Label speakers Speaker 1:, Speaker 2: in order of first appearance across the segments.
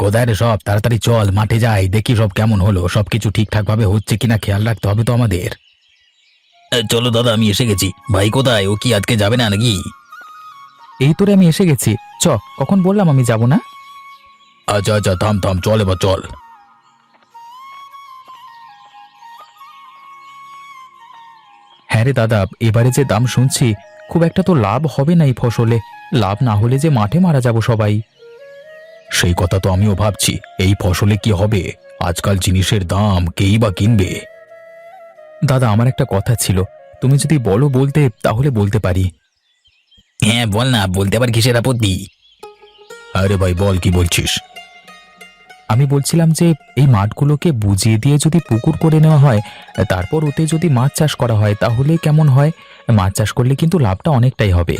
Speaker 1: কোথায় রে সব? তাড়াতাড়ি চল, মাঠে যাই, দেখি সব কেমন হলো, সবকিছু ঠিকঠাক ভাবে হচ্ছে কিনা খেয়াল রাখতে হবে তো আমাদের। চলো দাদা, আমি এসে গেছি। ভাই কোথায়? ও কি আজকে যাবে না নাকি?
Speaker 2: এই তোরে আমি এসে গেছি। কখন বললাম আমি যাব না?
Speaker 1: আচ্ছা আচ্ছা, থাম থাম, চল এবার চল।
Speaker 2: হ্যাঁ রে দাদা, এবারে যে দাম শুনছি, খুব একটা তো লাভ হবে না এই ফসলে। লাভ না হলে যে মাঠে মারা যাব সবাই।
Speaker 1: সেই কথা তো আমিও ভাবছি। এই ফসলে কি হবে? আজকাল জিনিসের দাম কেই বা কিনবে?
Speaker 2: দাদা, আমার একটা কথা ছিল, তুমি যদি বলো বলতে তাহলে বলতে পারি।
Speaker 1: হ্যাঁ বল না, বলতে আবার কিসের আপত্তি? আরে ভাই বল, কি বলছিস?
Speaker 2: আমি বলছিলাম যে এই মাঠগুলোকে বুঝিয়ে দিয়ে যদি পুকুর করে নেওয়া হয়, তারপর ওতে যদি মাছ চাষ করা হয় তাহলে কেমন হয়? মাছ চাষ করলে কিন্তু লাভটা অনেকটাই হবে।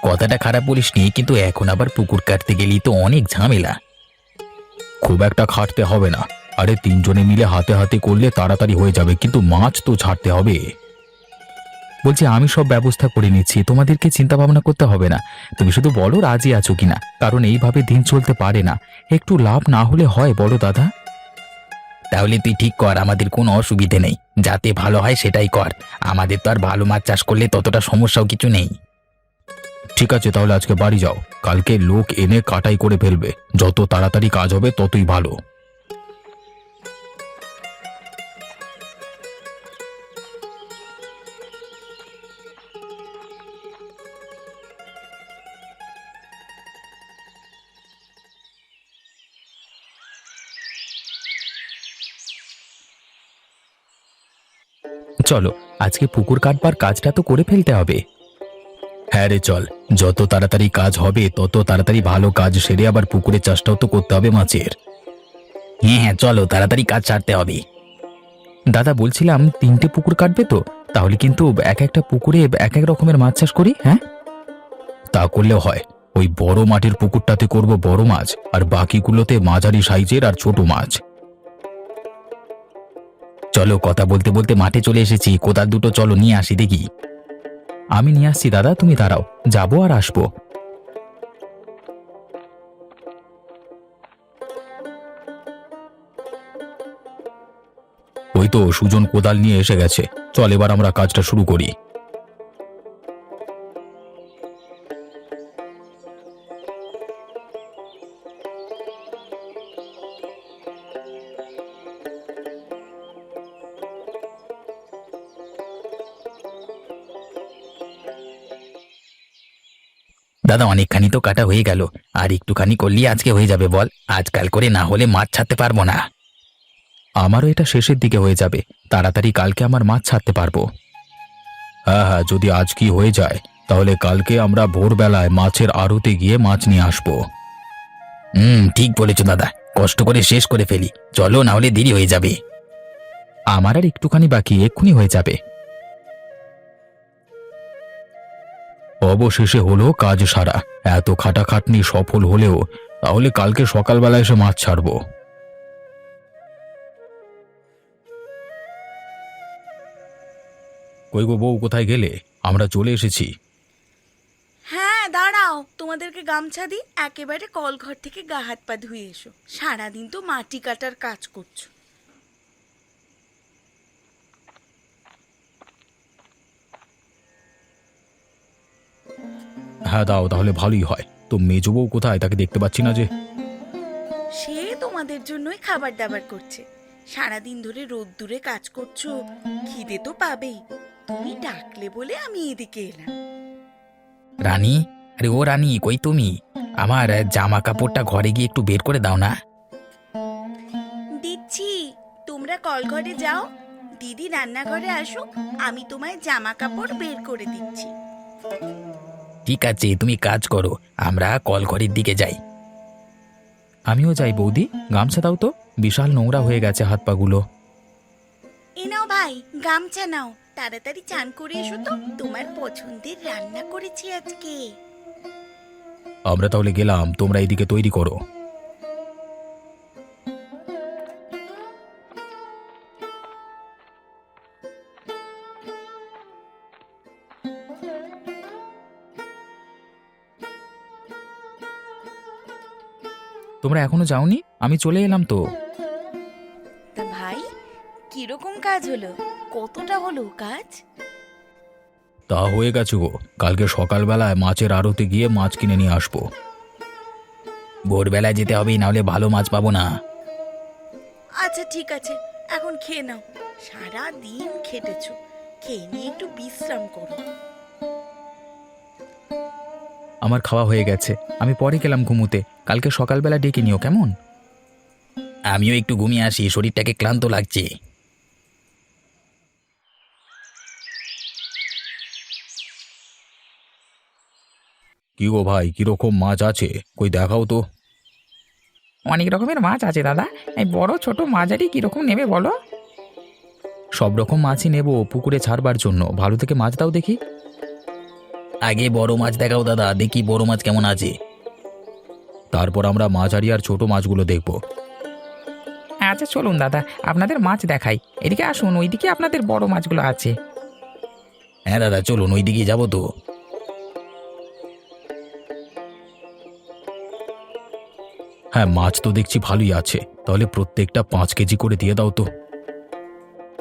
Speaker 1: কথাটা খারাপ বলিসনি, কিন্তু এখন আবার পুকুর কাটতে গেলেই তো অনেক ঝামেলা। খুব একটা খাটতে হবে না। আরে তিনজনে মিলে হাতে হাতে করলে তাড়াতাড়ি হয়ে যাবে, কিন্তু মাছ তো ছাড়তে হবে।
Speaker 2: বলছি আমি সব ব্যবস্থা করে নিচ্ছি, তোমাদেরকে চিন্তা ভাবনা করতে হবে না। তুমি শুধু বলো রাজি আছো কিনা, কারণ এইভাবে দিন চলতে পারে না। একটু লাভ না হলে হয় বলো দাদা?
Speaker 1: তাহলে তুই ঠিক কর, আমাদের কোনো অসুবিধে নেই। যাতে ভালো হয় সেটাই কর। আমাদের তো আর ভালো মাছ চাষ করলে ততটা সমস্যাও কিছু নেই। ঠিক আছে, তাহলে আজকে বাড়ি যাও। কালকে লোক এনে কাটাই করে ফেলবে। যত তাড়াতাড়ি কাজ হবে ততই ভালো।
Speaker 2: চলো, আজকে পুকুর কাটবার কাজটা তো করে ফেলতে হবে।
Speaker 1: হ্যাঁ রে চল। যত তাড়াতাড়ি কাজ হবে তত তাড়াতাড়ি ভালো কাজ সেরে আবার পুকুরের চাষটাও তো করতে হবে মাছের। হ্যাঁ হ্যাঁ, চলো তাড়াতাড়ি কাজ ছাড়তে হবে।
Speaker 2: দাদা বলছিলাম, 3টে পুকুর কাটবে তো? তাহলে কিন্তু এক একটা পুকুরে এক এক রকমের মাছ চাষ করি, হ্যাঁ?
Speaker 1: তা করলেও হয়। ওই বড় মাটির পুকুরটাতে করব বড় মাছ, আর বাকিগুলোতে মাঝারি সাইজের আর ছোট মাছ। চলো, কথা বলতে বলতে মাঠে চলে এসেছি। কোদাল দুটো চলো নিয়ে আসি দেখি।
Speaker 2: আমি নিয়ে আসছি দাদা, তুমি দাঁড়াও, যাবো আর আসবো।
Speaker 1: ওই তো সুজন কোদাল নিয়ে এসে গেছে। চল এবার আমরা কাজটা শুরু করি। দাদা, অনেকখানি তো কাটা হয়ে গেল। আর একটুখানি করলেই আজকে হয়ে যাবে বল। আজকাল করে না হলে মাছ ছাড়তে পারবো না।
Speaker 2: আমারও এটা শেষের দিকে হয়ে যাবে, তাড়াতাড়ি কালকে আমার মাছ ছাড়তে পারবো।
Speaker 1: হ্যাঁ হ্যাঁ, যদি আজ কি হয়ে যায় তাহলে কালকে আমরা ভোরবেলায় মাছের আড়তে গিয়ে মাছ নিয়ে আসবো। ঠিক বলেছো দাদা। কষ্ট করে শেষ করে ফেলি। চলো, না হলে দেরি হয়ে যাবে।
Speaker 2: আমার আর একটুখানি বাকি, এক্ষুনি হয়ে যাবে।
Speaker 1: অবশেষে হলো কাজ সারা। এত খাটাখাটনি সফল হলেও তাহলে কালকে সকালবেলা এসে মাছ ছাড়বো। কই গো বউ, কোথায় গেলে? আমরা চলে এসেছি।
Speaker 3: হ্যাঁ দাঁড়াও, তোমাদেরকে গামছা দিই। একেবারে কলঘর থেকে গা হাত পা ধুয়ে এসো, সারাদিন তো মাটি কাটার কাজ করছো।
Speaker 1: হ্যাঁ দাও, তাহলে ভালোই হয়। তো মেজ বউ কোথায়? তাকে দেখতে পাচ্ছি না যে।
Speaker 3: সে তোমাদের জন্যই খাবার দাবার করছে। সারাদিন ধরে রোদ্দুরে কাজ করছো, খিদে তো পাবেই। তুমি ডাকলে বলে আমি এদিকে এলাম।
Speaker 1: রানী, আরে ও রানী, কই তুমি? আমার জামা কাপড়টা ঘরে গিয়ে একটু বের করে দাও না।
Speaker 3: দিচ্ছি, তোমরা কলঘরে যাও, দিদি রান্নাঘরে আসুক, আমি তোমায় জামা কাপড় বের করে দিচ্ছি।
Speaker 1: ঠিক আছে, তুমি কাজ করো, আমরা কলঘরের দিকে যাই।
Speaker 2: আমিও যাই বৌদি, গামছা দাও তো, বিশাল নোংরা হয়ে গেছে হাত পাগুলো।
Speaker 3: এ নাও ভাই, গামছা নাও, তাড়াতাড়ি চান করে এসো তো, তোমার পছন্দের রান্না করেছি আজকে।
Speaker 1: আমরা তাহলে গেলাম, তোমরা এইদিকে তৈরি করো।
Speaker 2: তোমরা এখনো যাওনি? আমি চলে এলাম তো।
Speaker 3: তা ভাই, কিরকম কাজ হলো? কতটা হলো কাজ?
Speaker 1: তা হয়ে গেছে গো, কালকে সকালবেলায় মাছের আড়তে গিয়ে মাছ কিনে নিয়ে আসবো। ভোরবেলায় যেতে হবে, নাহলে ভালো মাছ পাবো না।
Speaker 3: আচ্ছা ঠিক আছে, এখন খেয়ে নাও। সারা দিন খেটেছো, খেয়ে নিয়ে একটু বিশ্রাম করো।
Speaker 2: আমার খাওয়া হয়ে গেছে, আমি পরে গেলাম ঘুমুতে। কালকে সকালবেলা ডেকে নিও কেমন?
Speaker 1: আমিও একটু ঘুমিয়ে আসি, শরীরটাকে ক্লান্ত লাগছে। কি গো ভাই, কিরকম মাছ আছে? কই দেখাও তো।
Speaker 4: অনেক রকমের মাছ আছে দাদা। এই বড় ছোট মাঝারি কিরকম নেবে বলো?
Speaker 2: সব রকম মাছই নেব পুকুরে ছাড়বার জন্য। ভালো থেকে মাছ দাও দেখি।
Speaker 1: আগে বড় মাছ দেখাও দাদা, দেখি বড় মাছ কেমন আছে। তারপর আমরা মাঝারি আর ছোট মাছগুলো দেখব।
Speaker 4: আচ্ছা চলুন দাদা, আপনাদের মাছ দেখাই। এদিকে আসুন, ওইদিকে আপনাদের বড় মাছগুলো আছে।
Speaker 1: হ্যাঁ দাদা, চলুন ওই দিকে যাবো তো। হ্যাঁ, মাছ তো দেখছি ভালোই আছে। তাহলে প্রত্যেকটা 5 কেজি করে দিয়ে দাও তো।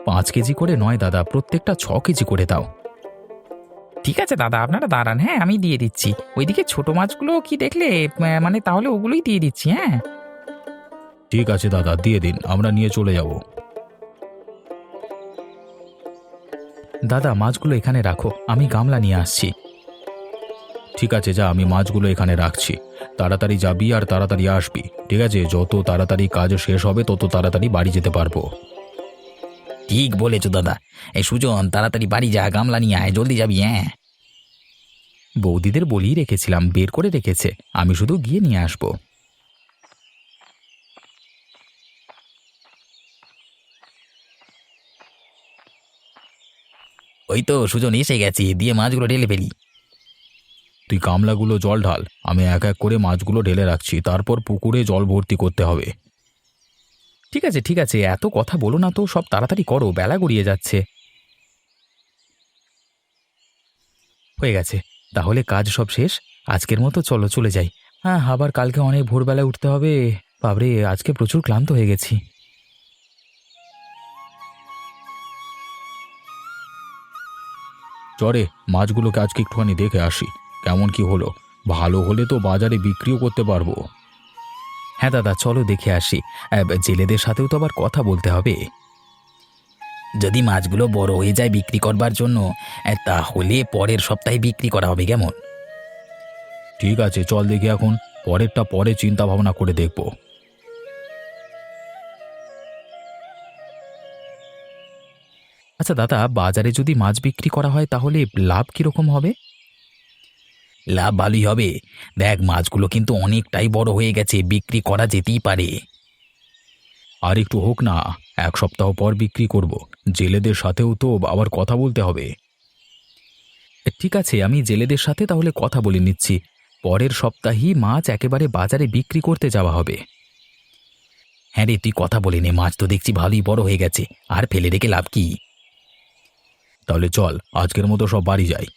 Speaker 2: 5 কেজি করে নয় দাদা, প্রত্যেকটা 6 কেজি করে দাও।
Speaker 4: ঠিক আছে দাদা, আপনারা দাঁড়ান, হ্যাঁ আমি দিয়ে দিচ্ছি। ওইদিকে ছোট মাছগুলো কি দেখলে? মানে তাহলে ওগুলোই দিয়ে দিচ্ছি, হ্যাঁ।
Speaker 1: ঠিক আছে দাদা, দিয়ে দিন, আমরা নিয়ে চলে যাব।
Speaker 2: দাদা মাছগুলো এখানে রাখো, আমি গামলা নিয়ে আসছি।
Speaker 1: ঠিক আছে, যা, আমি মাছগুলো এখানে রাখছি। তাড়াতাড়ি যাবি আর তাড়াতাড়ি আসবি, ঠিক আছে? যত তাড়াতাড়ি কাজ শেষ হবে তত তাড়াতাড়ি বাড়ি যেতে পারবো। ঠিক বলেছো দাদা। এই সুজন, তাড়াতাড়ি বাড়ি যা, গামলা নিয়ে আয়, জলদি যাবি। হ্যাঁ,
Speaker 2: বৌদিদের বলেই রেখেছিলাম, বের করে রেখেছে, আমি শুধু গিয়ে নিয়ে আসবো।
Speaker 1: ওই তো সুজন এসে গেছি, দিয়ে মাছগুলো ঢেলে ফেলি। তুই গামলাগুলো জল ঢাল, আমি এক এক করে মাছগুলো ঢেলে রাখছি, তারপর পুকুরে জল ভর্তি করতে হবে।
Speaker 2: ঠিক আছে ঠিক আছে, এত কথা বলো না তো, সব তাড়াতাড়ি করো, বেলা গড়িয়ে যাচ্ছে। হয়ে গেছে, তাহলে কাজ সব শেষ। আজকের মতো চলো চলে যাই। হ্যাঁ, আবার কালকে অনেক ভোরবেলায় উঠতে হবে। বাবরে, আজকে প্রচুর ক্লান্ত হয়ে গেছি।
Speaker 1: চরে মাছগুলোকে আজকে একটুখানি দেখে আসি, কেমন কি হলো। ভালো হলে তো বাজারে বিক্রিও করতে পারবো।
Speaker 2: হ্যাঁ দাদা, চলো দেখে আসি। জেলেদের সাথেও তো আবার কথা বলতে হবে।
Speaker 1: যদি মাছগুলো বড় হয়ে যায় বিক্রি করবার জন্য, তাহলে পরের সপ্তাহে বিক্রি করা হবে, কেমন? ঠিক আছে, চল দেখি এখন। পরেরটা পরে চিন্তা ভাবনা করে দেখব।
Speaker 2: আচ্ছা দাদা, বাজারে যদি মাছ বিক্রি করা হয় তাহলে লাভ কিরকম হবে?
Speaker 1: লাভ ভালোই হবে। দেখ, মাছগুলো কিন্তু অনেকটাই বড় হয়ে গেছে, বিক্রি করা যেতেই পারে। আর একটু হোক না, 1 সপ্তাহ পর বিক্রি করব। জেলেদের সাথেও তো আবার কথা বলতে হবে।
Speaker 2: ঠিক আছে, আমি জেলেদের সাথে তাহলে কথা বলে নিচ্ছি। পরের সপ্তাহেই মাছ একেবারে বাজারে বিক্রি করতে যাওয়া হবে।
Speaker 1: হ্যাঁ রে, তুই কথা বলে নে, মাছ তো দেখছি ভালোই বড় হয়ে গেছে, আর ফেলে রেখে লাভ কি? তাহলে চল, আজকের মতো সব বাড়ি যাই।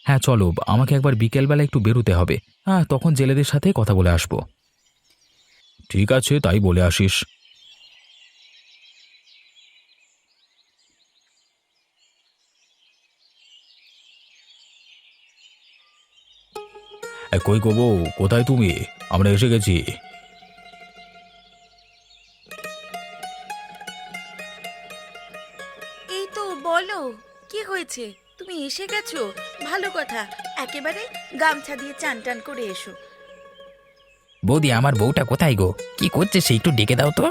Speaker 2: হ্যাঁ চলো, আমাকে একবার বিকেলবেলা একটু বেরোতে হবে। হ্যাঁ, তখন জেলেদের সাথে কথা বলে আসবো।
Speaker 1: ঠিক আছে, তাই বলে আসিস। কই গো বউ, কোথায় তুমি? আমরা এসে গেছি।
Speaker 3: এই তো, বলো কি হয়েছে? তুমি এসে গেছো, ভালো কথা। একেবারে গামছা দিয়ে চান টান করে এসো।
Speaker 4: বৌদি, আমার বউটা কোথায় গো? কি করছে সে? একটু ডেকে দাও তো।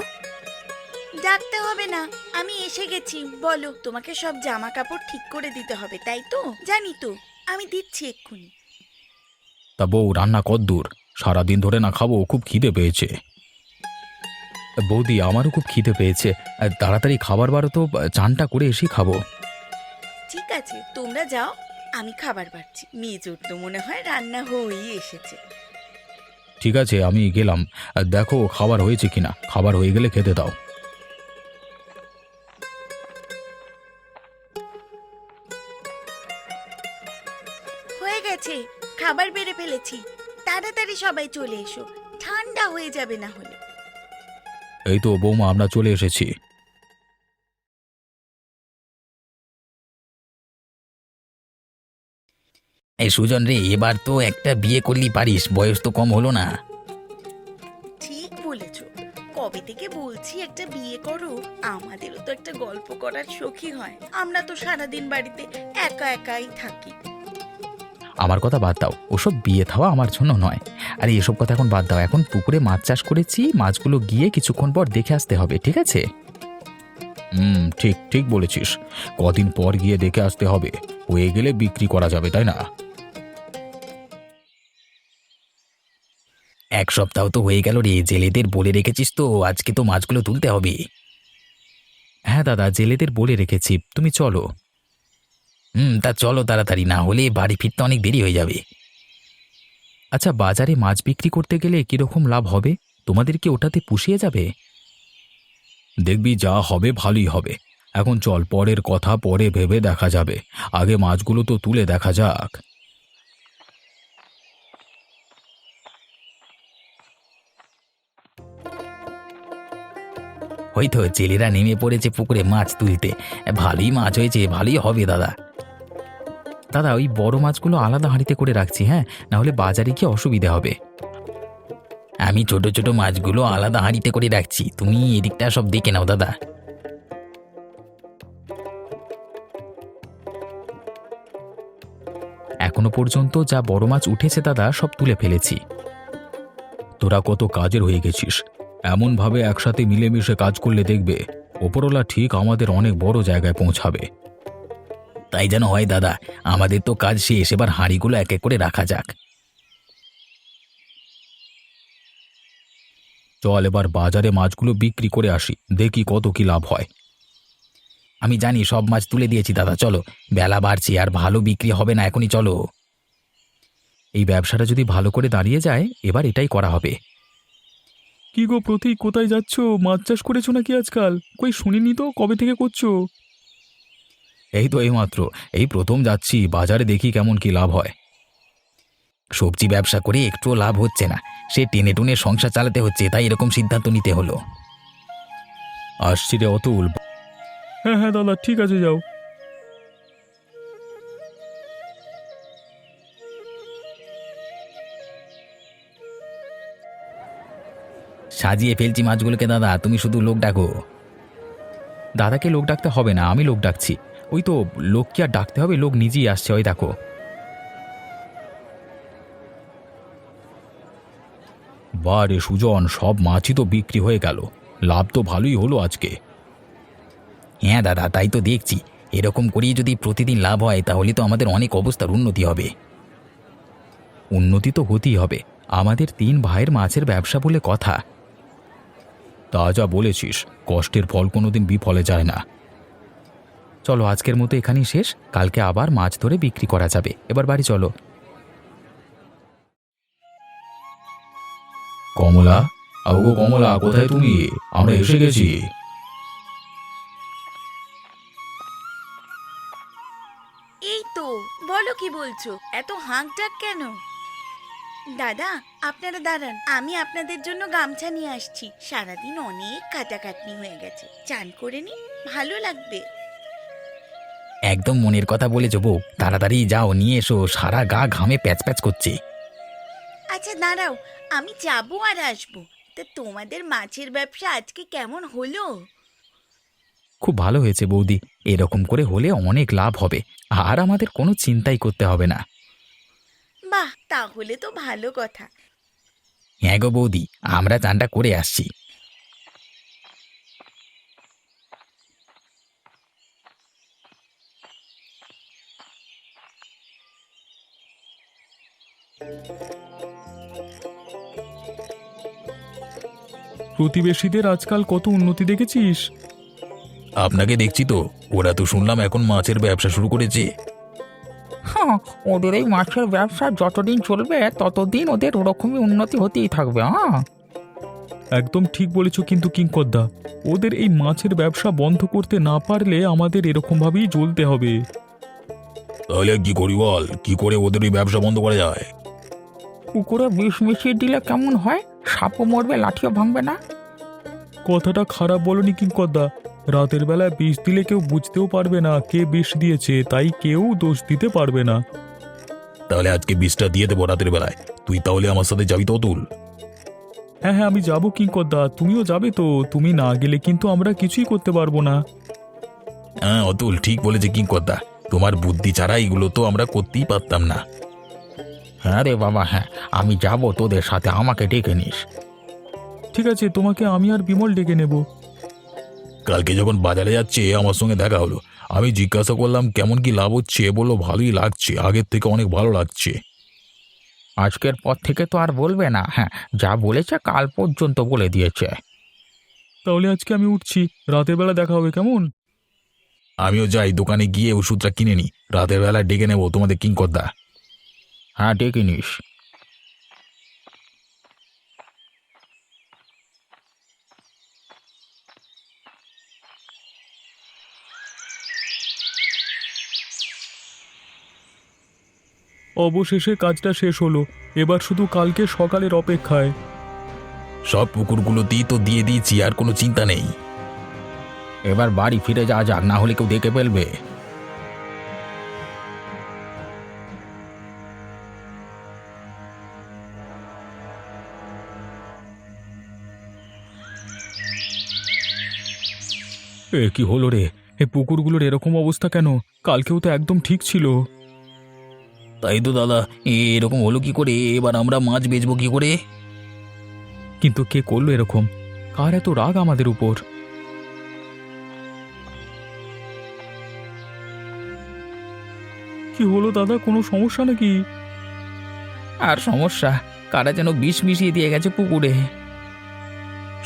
Speaker 3: ডাকতে হবে না, আমি এসে গেছি। বলো, তোমাকে সব জামা কাপড় ঠিক করে দিতে হবে, তাই তো? জানি তো, আমি দিচ্ছি এক্ষুনি।
Speaker 1: তা বউ, রান্না কদ্দূর? সারাদিন ধরে না খাবো, খুব খিদে পেয়েছে।
Speaker 2: বৌদি, আমারও খুব খিদে পেয়েছে। তাড়াতাড়ি খাবার বারো তো, চানটা করে এসেই খাবো।
Speaker 3: ঠিক আছে, তোমরা যাও, আমি খাবার বাড়ছি। মেজোর তো মনে হয় রান্না হয়েই এসেছে।
Speaker 1: ঠিক আছে, আমি গেলাম। দেখো খাবার হয়েছে কিনা, খাবার হয়ে গেলে খেতে দাও।
Speaker 3: হয়ে গেছে, খাবার বেড়ে ফেলেছি। তাড়াতাড়ি সবাই চলে এসো। ঠান্ডা হয়ে যাবে না হলে।
Speaker 2: এই তো বৌমা, আমরা চলে এসেছি।
Speaker 1: এই সুজন রে, এবার তো একটা বিয়ে করলি পারিস, বয়স তো কম হলো না।
Speaker 3: ঠিক বলেছ, কবে থেকে বলছি একটা বিয়ে করো। আমাদেরও তো একটা গল্প করার শখই হয়। আমরা তো সারাদিন বাড়িতে একা একাই থাকি।
Speaker 2: আমার কথা বাদ দাও, ওসব বিয়ে থাওয়া আমার জন্য নয়। আর এসব কথা এখন বাদ দাও, এখন পুকুরে মাছ চাষ করেছি, মাছগুলো গিয়ে কিছুক্ষণ পর দেখে আসতে হবে, ঠিক আছে? ঠিক ঠিক বলেছিস, কদিন পর গিয়ে দেখে আসতে হবে, হয়ে গেলে বিক্রি করা যাবে, তাই না?
Speaker 1: এক সপ্তাহ তো হয়ে গেল রে, জেলেদের বলে রেখেছিস তো, আজকে তো মাছগুলো তুলতে হবে।
Speaker 2: হ্যাঁ দাদা, জেলেদের বলে রেখেছি, তুমি চলো।
Speaker 1: তা চলো তাড়াতাড়ি, না হলে বাড়ি ফিরতে অনেক দেরি হয়ে যাবে।
Speaker 2: আচ্ছা, বাজারে মাছ বিক্রি করতে গেলে কিরকম লাভ হবে? তোমাদের কি ওটাতে পুষিয়ে যাবে? দেখবি যা হবে ভালোই হবে। এখন চল, পরের কথা পরে ভেবে দেখা যাবে, আগে মাছগুলো তো তুলে দেখা যাক।
Speaker 1: হয়তো জেলেরা নেমে পড়েছে পুকুরে মাছ তুলতে। ভালোই মাছ হয়েছে, ভালোই হবে দাদা।
Speaker 2: দাদা, ওই বড় মাছগুলো আলাদা হাঁড়িতে করে রাখছি, হ্যাঁ, না হলে বাজারে গিয়ে অসুবিধা হবে।
Speaker 1: আমি ছোট ছোট মাছগুলো আলাদা হাঁড়িতে করে রাখছি, তুমি এদিকটা সব দেখে নাও দাদা।
Speaker 2: এখনো পর্যন্ত যা বড় মাছ উঠেছে দাদা, সব তুলে ফেলেছি। তোরা কত কাজের হয়ে গেছিস, এমনভাবে একসাথে মিলেমিশে কাজ করলে দেখবে ওপরওয়ালা ঠিক আমাদের অনেক বড় জায়গায় পৌঁছাবে।
Speaker 1: তাই যেন হয় দাদা, আমাদের তো কাজ শেষ, এবার হাঁড়িগুলো এক এক করে রাখা যাক।
Speaker 2: চল এবার বাজারে মাছগুলো বিক্রি করে আসি, দেখি কত কি লাভ হয়।
Speaker 1: আমি জানি, সব মাছ তুলে দিয়েছি দাদা, চলো, বেলা বাড়ছে আর ভালো বিক্রি হবে না, এখনই চলো।
Speaker 2: এই ব্যবসাটা যদি ভালো করে দাঁড়িয়ে যায়, এবার এটাই করা হবে। কি গো প্রতীক, কোথায় যাচ্ছ? মাছ চাষ করেছো নাকি আজকাল? কই শুনিনি তো, কবে থেকে করছো? এই তো এইমাত্র, এই প্রথম যাচ্ছি, বাজারে দেখি কেমন কি লাভ হয়।
Speaker 1: সবজি ব্যবসা করে একটুও লাভ হচ্ছে না, সে টেনে টুনে সংসার চালাতে হচ্ছে, তাই এরকম সিদ্ধান্ত নিতে হলো।
Speaker 2: আসছি রে অতুল। হ্যাঁ হ্যাঁ দাদা, ঠিক আছে, যাও।
Speaker 1: সাজিয়ে ফেলছি মাছগুলোকে দাদা, তুমি শুধু লোক ডাকো।
Speaker 2: দাদাকে লোক ডাকতে হবে না, আমি লোক ডাকছি। ওই তো, লোক কি আর ডাকতে হবে, লোক নিজেই আসছে, ওই দেখো। বারে সুজন, সব মাছই তো বিক্রি হয়ে গেল, লাভ তো ভালোই হলো আজকে।
Speaker 1: হ্যাঁ দাদা, তাই তো দেখছি, এরকম করেই যদি প্রতিদিন লাভ হয় তাহলে তো আমাদের অনেক অবস্থার উন্নতি হবে।
Speaker 2: উন্নতি তো হতেই হবে, আমাদের 3 ভাইয়ের মাছের ব্যবসা বলে কথা। তা যা বলেছিস, কষ্টের ফল কোনোদিন বিফলে যায় না। চলো, আজকের মতো এখানেই শেষ, কালকে আবার মাছ ধরে বিক্রি করা যাবে। এবার বাড়ি চলো। কমলা, আগো কমলা, কোথায় তুমি? আমরা এসে গেছি।
Speaker 3: এই তো, বলো কি বলছো, এত হাঁক ডাক কেন? দাদা, আপনারা দাঁড়ান, আমি আপনাদের জন্য গামছা নিয়ে আসছি। সারাদিন অনেক কাটাকাটনি হয়ে গেছে, চান করে নি, ভালো লাগবে।
Speaker 1: একদম মনের কথা বলেছো বউ, তাড়াতাড়ি যাও, নিয়ে এসো, সারা গা ঘামে প্যাচ প্যাচ করছে।
Speaker 3: আচ্ছা দাঁড়াও, আমি যাবো আর আসবো। তা তোমাদের মাছের ব্যবসা আজকে কেমন হলো?
Speaker 2: খুব ভালো হয়েছে বৌদি, এরকম করে হলে অনেক লাভ হবে, আর আমাদের কোনো চিন্তাই করতে হবে না।
Speaker 3: বাহ, তাহলে তো ভালো কথা।
Speaker 1: হ্যাঁ গো বৌদি, আমরা চানটা করে আসছি।
Speaker 2: প্রতিবেশীদের আজকাল কত উন্নতি দেখেছিস?
Speaker 1: আপনাকে দেখছি তো, ওরা তো শুনলাম এখন মাছের ব্যবসা শুরু করেছে।
Speaker 4: হ্যাঁ, ওদের এই মাছের ব্যবসা যতদিন চলবে ততদিন ওদের ওরকমই উন্নতি হতেই থাকবে। হ্যাঁ,
Speaker 2: একদম ঠিক বলেছ, কিন্তু কিংকর্দা, ওদের এই মাছের ব্যবসা বন্ধ করতে না পারলে আমাদের এরকমভাবেই জ্বলতে হবে।
Speaker 1: তাহলে কি করি বল, কি করে ওদের ওই ব্যবসা বন্ধ করা যায়?
Speaker 4: পুকুরে বিষ মিশিয়ে দিলে কেমন হয়? সাপও মরবে, লাঠিও ভাঙবে না।
Speaker 2: কথাটা খারাপ বলনি কিঙ্করদা। রাতের বেলায় বিষ দিলে কেউ বুঝতেও পারবে না কে বিষ দিয়েছে, তাই কেউ দোষ দিতে পারবে না।
Speaker 1: তাহলে আজকে বিষটা দিয়ে দেবো রাতের বেলায়। তুই তাহলে আমার সাথে যাবি তো অতুল?
Speaker 2: হ্যাঁ হ্যাঁ, আমি যাবো কিঙ্করদা, তুমিও যাবে তো? তুমি না গেলে কিন্তু আমরা কিছুই করতে পারবো না।
Speaker 1: হ্যাঁ অতুল ঠিক বলেছে কিঙ্করদা, তোমার বুদ্ধি ছাড়া এগুলো তো আমরা করতেই পারতাম না।
Speaker 4: হ্যাঁ রে বাবা, হ্যাঁ আমি যাব তোদের সাথে, আমাকে ডেকে নিস।
Speaker 2: ঠিক আছে, তোমাকে আমি আর বিমল ডেকে নেব।
Speaker 1: কালকে যখন বাজারে যাচ্ছে আমার সঙ্গে দেখা হলো, আমি জিজ্ঞাসা করলাম কেমন কি লাভ হচ্ছে, বললো ভালোই লাগছে, আগের থেকে অনেক ভালো লাগছে।
Speaker 4: আজকের পর থেকে তো আর বলবে না, হ্যাঁ যা বলেছে কাল পর্যন্ত বলে দিয়েছে।
Speaker 2: তাহলে আজকে আমি উঠছি, রাতের বেলা দেখা হবে, কেমন?
Speaker 1: আমিও যাই দোকানে গিয়ে ওষুধটা কিনে নি, রাতের বেলা ডেকে নেবো তোমাদের কিঙ্করদা।
Speaker 4: হ্যাঁ ডেকে নিস।
Speaker 2: অবশেষে কাজটা শেষ হলো, এবার শুধু কালকে সকালের অপেক্ষায়।
Speaker 1: সব পুকুরগুলোতেই তো দিয়ে দিয়েছি, আর কোনো চিন্তা নেই।
Speaker 4: এবার বাড়ি ফিরে যাওয়া যাক, না হলে কেউ দেখে ফেলবে।
Speaker 2: এ কি হলো রে? এ পুকুরগুলোর এরকম অবস্থা কেন? কালকেও তো একদম ঠিক ছিল।
Speaker 1: তাই তো দাদা, এরকম হলো কি করে? এবার আমরা মাছ বেচবো কি করে?
Speaker 2: কিন্তু কে করলো এরকম? কার এত রাগ আমাদের উপর? কি হলো দাদা, কোনো সমস্যা নাকি?
Speaker 4: আর সমস্যা, কারা যেন বিষ মিশিয়ে দিয়ে গেছে পুকুরে।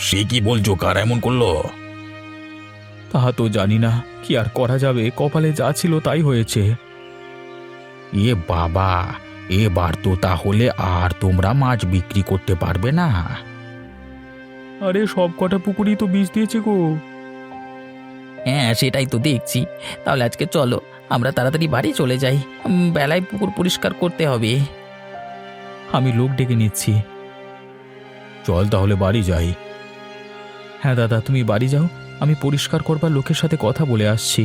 Speaker 1: সে কি বলছো, কার এমন করলো?
Speaker 2: তাহা তো জানি না, কি আর করা যাবে, কপালে যা ছিল তাই হয়েছে।
Speaker 4: এ বাবা, এবার তো তাহলে আর তোমরা মাছ বিক্রি করতে পারবে না।
Speaker 2: আরে সব কটা পুকুরই তো বিষ দিয়েছে গো।
Speaker 4: হ্যাঁ সেটাই তো দেখছি। তাহলে আজকে চলো আমরা তাড়াতাড়ি বাড়ি চলে যাই, বেলায় পুকুর পরিষ্কার করতে হবে।
Speaker 2: আমি লোক ডেকে নিচ্ছি। চল তাহলে বাড়ি যাই। হ্যাঁ দাদা, তুমি বাড়ি যাও, আমি পরিষ্কার করবার লোকের সাথে কথা বলে আসছি।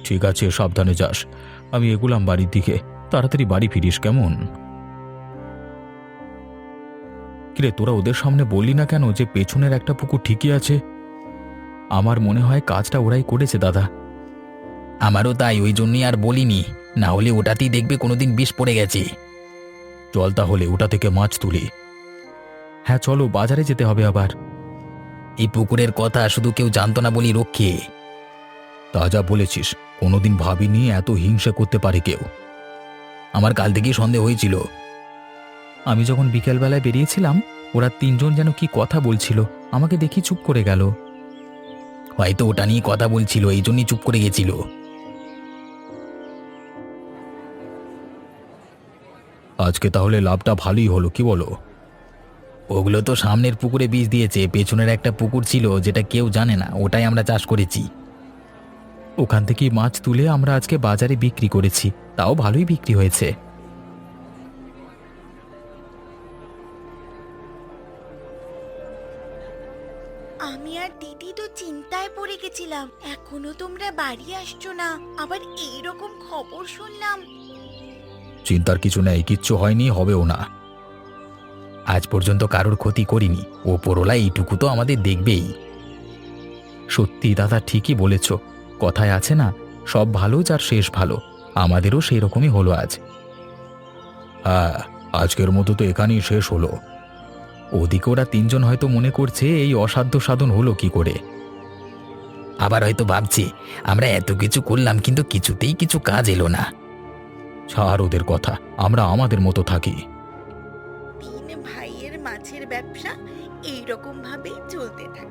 Speaker 2: ঠিক আছে, সাবধানে যাস। আমি এগুলাম বাড়ির দিকে, তাড়াতাড়ি বাড়ি ফিরিস, কেমন? কিরে, তোরা ওদের সামনে বললি না কেন যে পেছনের একটা পুকুর ঠিকই আছে? আমার মনে হয় কাজটা ওরাই করেছে দাদা।
Speaker 1: আমারও তাই, ওই জন্যই আর বলিনি, না হলে ওটাতেই দেখবে কোনোদিন বিষ পড়ে গেছে।
Speaker 2: চল তাহলে ওটা থেকে মাছ তুলি। হ্যাঁ চলো, বাজারে যেতে হবে আবার।
Speaker 1: এই পুকুরের কথা শুধু কেউ জানতো না বলি রক্ষে।
Speaker 2: তা যা বলেছিস, কোনোদিন ভাবিনি এত হিংসা করতে পারে কেউ।
Speaker 1: আমার কাল থেকেই সন্দেহ হয়েছিল।
Speaker 2: আমি যখন বিকেলবেলায় বেরিয়েছিলাম, ওরা তিনজন যেন কি কথা বলছিল, আমাকে দেখি চুপ করে গেল।
Speaker 1: হয়তো ওটা নিয়ে কথা বলছিল, এই জন্যই চুপ করে গেছিল।
Speaker 2: আজকে তাহলে লাভটা ভালোই হলো, কি বলো?
Speaker 1: ওগুলো তো সামনের পুকুরে বীজ দিয়েছে, পেছনের একটা পুকুর ছিল যেটা কেউ জানে না, ওটাই আমরা চাষ করেছি।
Speaker 2: ওখান থেকেই মাছ তুলে আমরা আজকে বাজারে বিক্রি করেছি, তাও ভালোই বিক্রি হয়েছে।
Speaker 3: আমি আর দিদি তো চিন্তায় পড়ে গেছিলাম, এখনো তোমরা বাড়ি আসছো না, আবার এইরকম খবর শুনলাম।
Speaker 2: চিন্তার কিছু নেই, কিচ্ছু হয়নি, হবেও না।
Speaker 1: আজ পর্যন্ত কারোর ক্ষতি করিনি, ওপরওয়ালা এইটুকু তো আমাদের দেখবেই।
Speaker 2: সত্যি দাদা, ঠিকই বলেছ। কথায় আছে না, সব ভালো যার শেষ ভালো। আমাদেরও সেই রকমই হলো আজ। হ্যাঁ, আজকের মতো তো এখানেই শেষ হলো। ওদিকে ওরা তিনজন হয়তো মনে করছে এই অসাধ্য সাধন হলো কি করে।
Speaker 1: আবার হয়তো ভাবছি আমরা এত কিছু করলাম কিন্তু কিছুতেই কিছু কাজ এলো না।
Speaker 2: ছাড় ওদের কথা, আমরা আমাদের মতো থাকি।
Speaker 3: তিন ভাইয়ের মাছের ব্যবসা এইরকম ভাবেই চলতে থাকে।